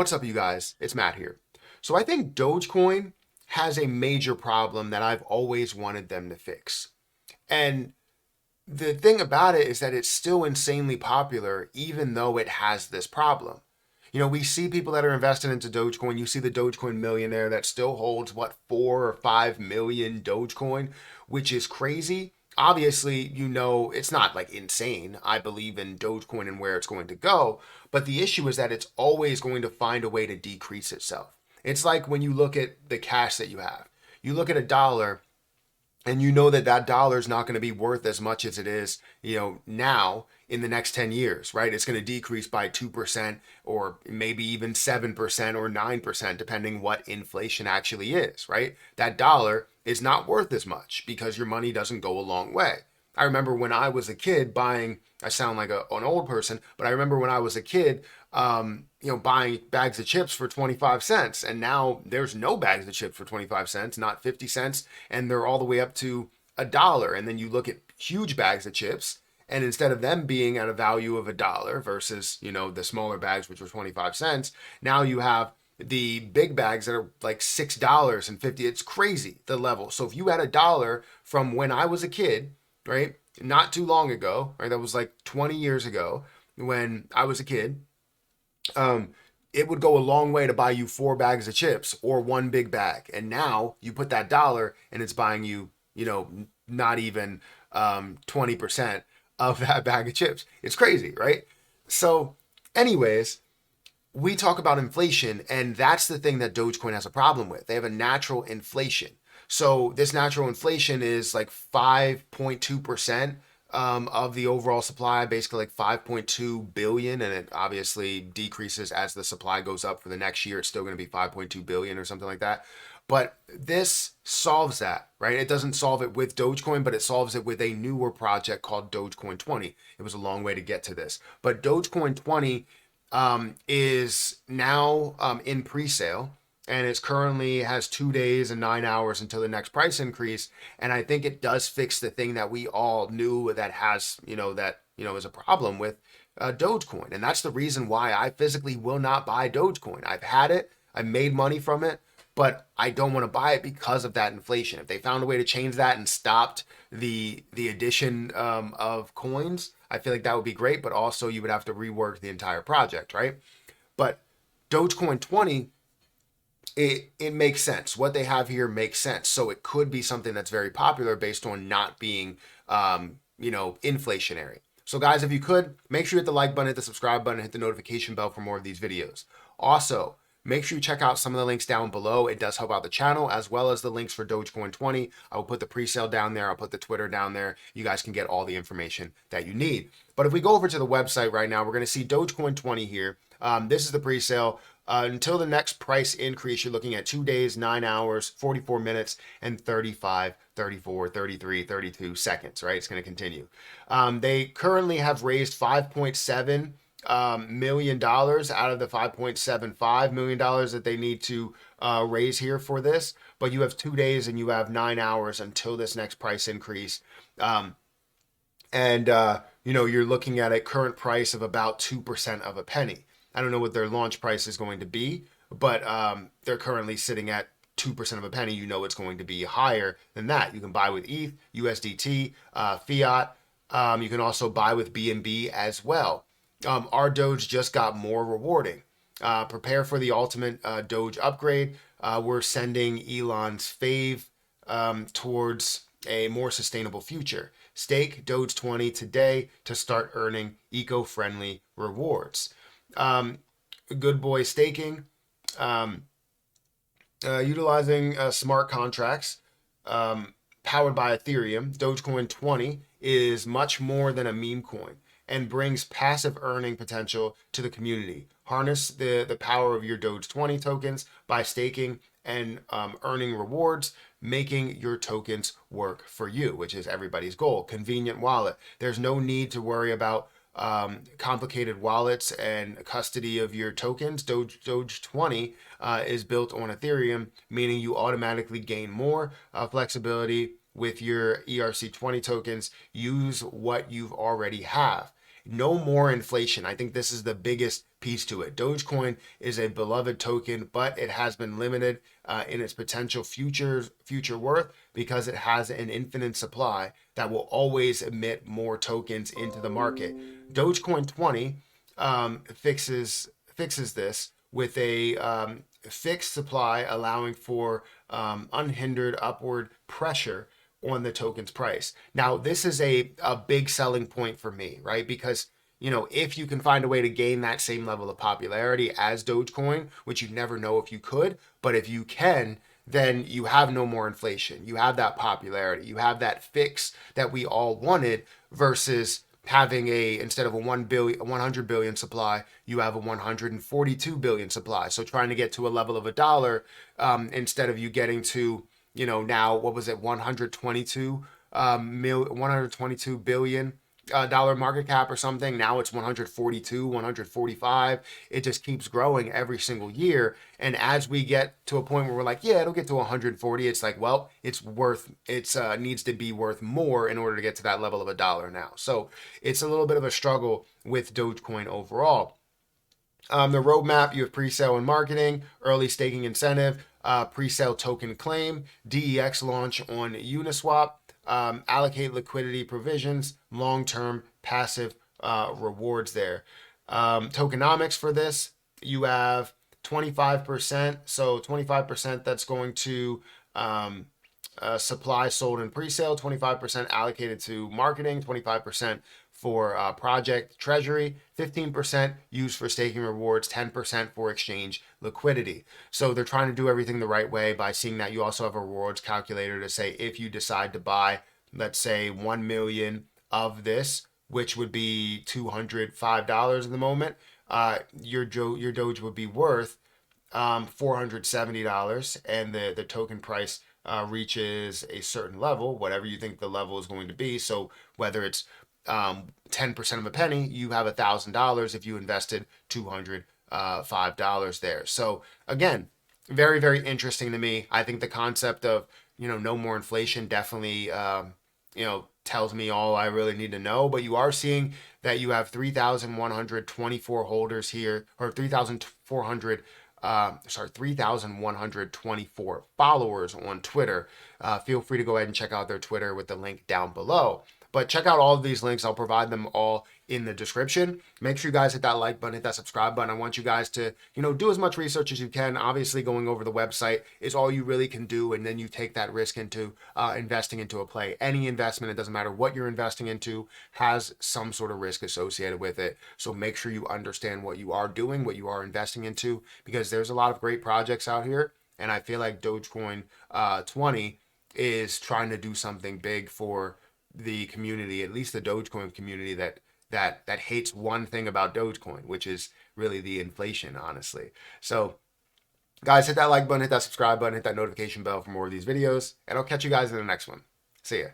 What's up, you guys? It's Matt here. So I think Dogecoin has a major problem that I've always wanted them to fix. And the thing about it is that it's still insanely popular, even though it has this problem. We see people that are invested into Dogecoin. You see the Dogecoin millionaire that still holds, what, 4 or 5 million Dogecoin, which is crazy. Obviously, it's not like insane. I believe in Dogecoin and where it's going to go. But the issue is that it's always going to find a way to decrease itself. It's like when you look at the cash that you have, you look at a dollar and you know that that dollar is not going to be worth as much as it is, now in the next 10 years, right? It's going to decrease by 2% or maybe even 7% or 9%, depending what inflation actually is, right? That dollar is not worth as much because your money doesn't go a long way. I remember when I was a kid buying, I sound like an old person, but I remember when I was a kid, buying bags of chips for 25 cents. And now there's no bags of chips for 25 cents, not 50 cents. And they're all the way up to $1. And then you look at huge bags of chips, and instead of them being at a value of $1 versus, the smaller bags, which were 25 cents, now you have the big bags that are like $6.50. It's crazy, the level. So if you had $1 from when I was a kid, right, not too long ago, right, that was like 20 years ago when I was a kid, it would go a long way to buy you 4 bags of chips or one big bag. And now you put that dollar and it's buying you, not even 20% of that bag of chips. It's crazy, right? So, anyways, we talk about inflation, and that's the thing that Dogecoin has a problem with. They have a natural inflation. So this natural inflation is like 5.2% of the overall supply, basically like 5.2 billion, and it obviously decreases as the supply goes up. For the next year, it's still going to be 5.2 billion or something like that. But this solves that, right? It doesn't solve it with Dogecoin, but it solves it with a newer project called Dogecoin20. It was a long way to get to this. But Dogecoin20 is now in pre-sale, and it's currently has 2 days and 9 hours until the next price increase. And I think it does fix the thing that we all knew that has, is a problem with Dogecoin. And that's the reason why I physically will not buy Dogecoin. I've had it, I made money from it, but I don't want to buy it because of that inflation. If they found a way to change that and stopped the addition of coins, I feel like that would be great, but also you would have to rework the entire project, right? But Dogecoin20, it makes sense. What they have here makes sense. So it could be something that's very popular based on not being, inflationary. So guys, if you could, make sure you hit the like button, hit the subscribe button, hit the notification bell for more of these videos. Also, make sure you check out some of the links down below. It does help out the channel, as well as the links for Dogecoin20. I will put the pre-sale down there. I'll put the Twitter down there. You guys can get all the information that you need. But if we go over to the website right now, we're going to see Dogecoin20 here. This is the pre-sale. Until the next price increase, you're looking at 2 days, 9 hours, 44 minutes, and 35, 34, 33, 32 seconds, right? It's going to continue. They currently have raised $5.7 million out of the $5.75 million that they need to raise here for this. But you have 2 days and you have 9 hours until this next price increase. You're looking at a current price of about 2% of a penny. I don't know what their launch price is going to be, but they're currently sitting at 2% of a penny. It's going to be higher than that. You can buy with ETH, USDT, fiat. You can also buy with BNB as well. Our Doge just got more rewarding. Prepare for the ultimate Doge upgrade. We're sending Elon's fave towards a more sustainable future. Stake Doge20 today to start earning eco-friendly rewards. Good boy staking, utilizing smart contracts powered by Ethereum. Dogecoin20 is much more than a meme coin and brings passive earning potential to the community. Harness the power of your Doge20 tokens by staking and earning rewards, making your tokens work for you, which is everybody's goal. Convenient wallet. There's no need to worry about complicated wallets and custody of your tokens. Doge20 is built on Ethereum, meaning you automatically gain more flexibility with your ERC20 tokens. Use what you already have. No more inflation. I think this is the biggest piece to it. Dogecoin is a beloved token, but it has been limited in its potential future worth because it has an infinite supply that will always emit more tokens into the market. Dogecoin20 fixes this with a fixed supply, allowing for unhindered upward pressure on the token's price. Now, this is a big selling point for me, right? Because, you know, if you can find a way to gain that same level of popularity as Dogecoin, which you never know if you could, but if you can, then you have no more inflation. You have that popularity. You have that fix that we all wanted versus having instead of a 100 billion supply, you have a 142 billion supply. So trying to get to a level of $1 instead of you getting to, you know, now what was it, 122 billion dollar market cap or something. Now it's 142, 145. It just keeps growing every single year. And as we get to a point where we're like, yeah, it'll get to 140, it's like, well, it's needs to be worth more in order to get to that level of $1 now. So it's a little bit of a struggle with Dogecoin overall. The roadmap, you have pre-sale and marketing, early staking incentive, pre-sale token claim, DEX launch on Uniswap, allocate liquidity provisions, long-term passive rewards there. Tokenomics for this, you have 25%. So 25% that's going to supply sold in pre-sale, 25% allocated to marketing, 25% for project treasury, 15% used for staking rewards, 10% for exchange liquidity. So they're trying to do everything the right way by seeing that you also have a rewards calculator to say if you decide to buy, let's say 1 million of this, which would be $205 at the moment, your Doge would be worth $470, and the token price reaches a certain level, whatever you think the level is going to be. So whether it's 10% of a penny, you have $1,000 if you invested $205 there. So again, very, very interesting to me. I think the concept of, you know, no more inflation definitely, you know, tells me all I really need to know. But you are seeing that you have 3,124 holders here, or 3,124 followers on Twitter. Feel free to go ahead and check out their Twitter with the link down below. But check out all of these links. I'll provide them all in the description. Make sure you guys hit that like button, hit that subscribe button. I want you guys to, you know, do as much research as you can. Obviously, going over the website is all you really can do, and then you take that risk into investing into a play. Any investment, it doesn't matter what you're investing into, has some sort of risk associated with it. So make sure you understand what you are doing, what you are investing into, because there's a lot of great projects out here, and I feel like Dogecoin20 is trying to do something big for the community, at least the Dogecoin community that hates one thing about Dogecoin, which is really the inflation, honestly. So guys, hit that like button, hit that subscribe button, hit that notification bell for more of these videos, and I'll catch you guys in the next one. See ya.